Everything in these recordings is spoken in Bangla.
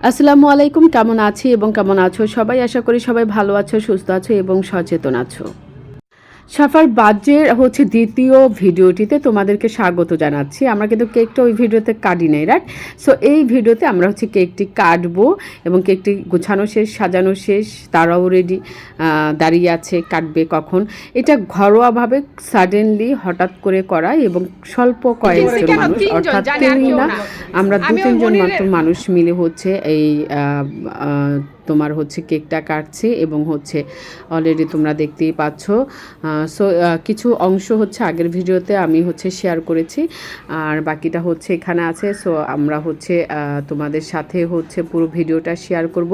আসসালামু আলাইকুম, কেমন আছি এবং কেমন আছো সবাই? আশা করি সবাই ভালো আছো, সুস্থ আছো এবং সচেতন আছো। সাফার বার্থডের দ্বিতীয় ভিডিওটিতে তোমাদেরকে স্বাগত জানাচ্ছি। আমরা কিন্তু কেকটা ওই ভিডিওতে কাটি নাই, রাইট? সো এই ভিডিওতে আমরা কেকটি কাটবো এবং কেকটি গোছানো শেষ, সাজানো শেষ, তারাও রেডি, দাঁড়িয়ে আছে কাটবে কখন। এটা ঘরোয়াভাবে সাডেনলি হঠাৎ করে করা এবং স্বল্প কয়েকজন মানুষ, অর্থাৎ কেউই না, আমরা 2-3 জন মাত্র মানুষ মিলে এই তোমার কেকটা কাটছে এবং অলরেডি তোমরা দেখতেই পাচ্ছ। সো কিছু অংশ আগের ভিডিওতে আমি শেয়ার করেছি, আর বাকিটা এখানে আছে। সো আমরা তোমাদের সাথে পুরো ভিডিওটা শেয়ার করব।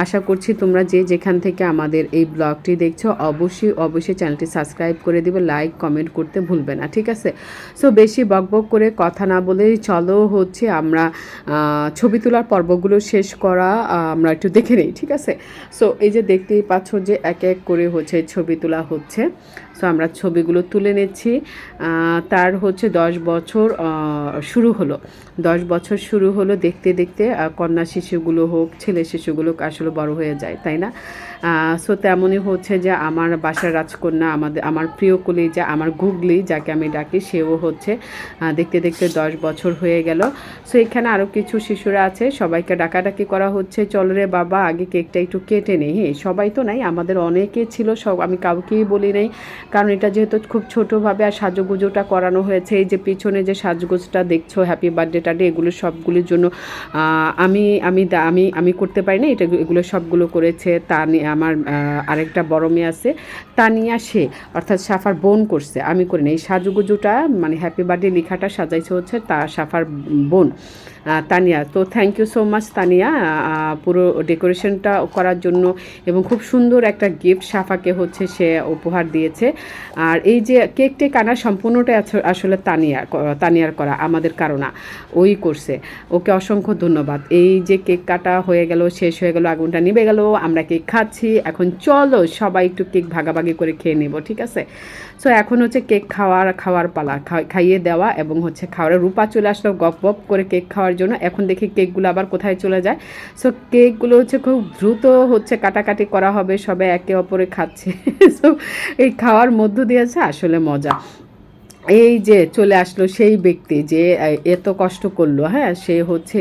আশা করছি তোমরা যে যেখান থেকে আমাদের এই ব্লগটি দেখছো অবশ্যই চ্যানেলটি সাবস্ক্রাইব করে দিবে, লাইক কমেন্ট করতে ভুলবে না, ঠিক আছে? সো বেশি বকবক করে কথা না বলে চলো আমরা ছবি তোলার পর্বগুলো শেষ করা আমরা একটু দেখে নিই, ঠিক আছে? সো এই যে দেখতেই পাচ্ছ যে এক এক করে ছবি তোলা হচ্ছে। সো আমরা ছবিগুলো তুলে নিচ্ছি। তার 10 বছর শুরু হলো, 10 বছর শুরু হলো দেখতে দেখতে। কন্যা শিশুগুলো হোক, ছেলে শিশুগুলো আসলে বড় হয়ে যায়, তাই না? সো তেমনই যে আমার বাসার রাজকন্যা, আমার প্রিয় কলিজা, আমার গুগলি যাকে আমি ডাকি, সেও দেখতে দেখতে 10 বছর হয়ে গেল। সো এখানে আরও কিছু শিশুরা আছে, সবাইকে ডাকাডাকি করা হচ্ছে, চল রে বাবা আগে কেকটা একটু কেটে নেই। হ্যাঁ, সবাই তো নাই, আমাদের অনেকে ছিল, সব আমি কাউকেই বলি নাই, কারণ এটা যেহেতু খুব ছোটোভাবে আর সাজুগুজোটা করানো হয়েছে। এই যে পিছনে যে সাজগোজটা দেখছো, হ্যাপি বার্থডে টাডে, এগুলো সবগুলির জন্য আমি আমি আমি আমি করতে পারি না, এগুলো সবগুলো করেছে আমার আরেকটা বড় মেয়ে আছে, তানিয়া, সে অর্থাৎ সাফার বোন করছে, আমি করি না। এই সাজুগুজোটা মানে হ্যাপি বার্থডে লেখাটা সাজাইছে সাফার বোন তানিয়া। তো thank you so much Tania, পুরো ডেকোরেশনটা করার জন্য, এবং খুব সুন্দর একটা গিফট সাফাকে সে উপহার দিয়েছে। আর এই যে কেক আনা সম্পূর্ণটাই আসলে তানিয়ার করা, আমাদের কারো না, ওই করছে। ওকে অসংখ্য ধন্যবাদ। এই যে কেক কাটা হয়ে গেল, শেষ হয়ে গেল, আগুনটা নিভে গেল, আমরা কেক খাচ্ছি। এখন চলো সবাই একটু কেক ভাগাভাগি করে খেয়ে নেব, ঠিক আছে? সো এখন কেক খাওয়ার পালা, খাইয়ে দেওয়া এবং খাওয়ার। রূপা চলে আসলো গপ গপ করে কেক খাওয়ার জন্য। এখন দেখি কেকগুলো আবার কোথায় চলে যায়। সো কেকগুলো খুব দ্রুত কাটাকাটি করা হবে, সবাই একে অপরে খাচ্ছে। সো এই খাওয়ার মধ্য দিয়েছে আসলে মজা। এই যে চলে আসলো সেই ব্যক্তি যে এত কষ্ট করলো, হ্যাঁ, সে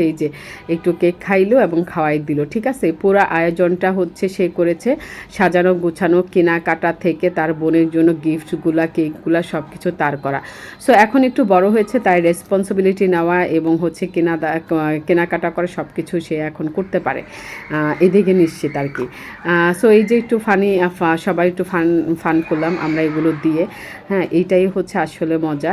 এই যে একটু কেক খাইলো এবং খাওয়াই দিল, ঠিক আছে? পুরো আয়োজনটা সে করেছে, সাজানো গোছানো, কেনাকাটা থেকে তার বোনের জন্য গিফটগুলা, কেকগুলা সব কিছু তার করা। সো এখন একটু বড় হয়েছে, তাই রেসপন্সিবিলিটি নেওয়া এবং কেনাকাটা করা সব কিছু সে এখন করতে পারে, এদিকে নিশ্চিত আর কি। সো এই যে একটু সবাই একটু ফান করলাম আমরা এগুলো দিয়ে, হ্যাঁ, এইটাই আসলে মজা,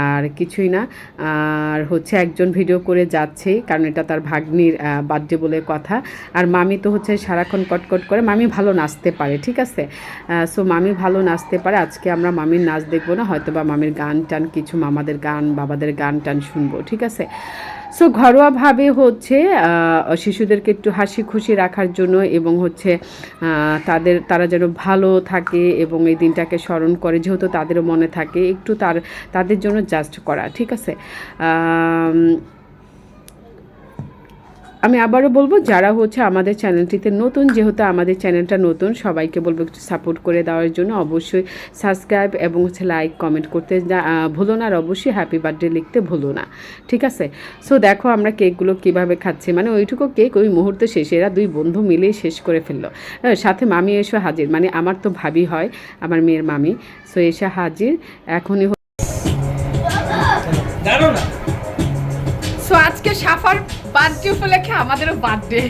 আর কিছুই না। আর একজন ভিডিও করে যাচ্ছেই, কারণ এটা তার ভাগ্নির বার্থডে বলে কথা। আর মামি তো সারাক্ষণ কটকট করে, মামি ভালো নাচতে পারে, ঠিক আছে? সো মামি ভালো নাচতে পারে। আজকে আমরা মামির নাচ দেখবো না, হয়তো বা মামির গান টান কিছু, মামাদের গান, বাবাদের গান টান শুনবো, ঠিক আছে? সো ঘরোয়াভাবে শিশুদেরকে একটু হাসি খুশি রাখার জন্য এবং তারা যেন ভালো থাকে এবং এই দিনটাকে স্মরণ করে, যেহেতু তাদেরও মনে থাকে, একটু তাদের জন্য জাস্ট করা, ঠিক আছে? আমি আবারও বলবো, যারা আমাদের চ্যানেলটিতে নতুন, যেহেতু আমাদের চ্যানেলটা নতুন, সবাইকে বলবো একটু সাপোর্ট করে দেওয়ার জন্য। অবশ্যই সাবস্ক্রাইব এবং লাইক কমেন্ট করতে ভুলো না, আর অবশ্যই হ্যাপি বার্থডে লিখতে ভুলো না, ঠিক আছে? সো দেখো আমরা কেকগুলো কীভাবে খাচ্ছি, মানে ওইটুকু কেক ওই মুহূর্তে শেষে এরা দুই বন্ধু মিলেই শেষ করে ফেললো। সাথে মামি এসে হাজির, মানে আমার তো ভাবি হয়, আমার মেয়ের মামি। সো এসে হাজির এখনই। সো আজকে সাফার বার্থডে উপলক্ষে আমাদেরও বার্থডে,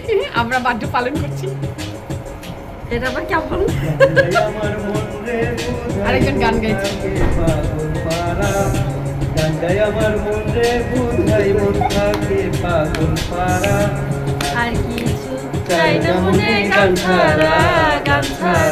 আমরা বার্থডে পালন করছি। এটা আবার কেমন? আরেকজন গান গাইছে, আর কিছু চাই না মনে গান ছাড়া, গান ছাড়া।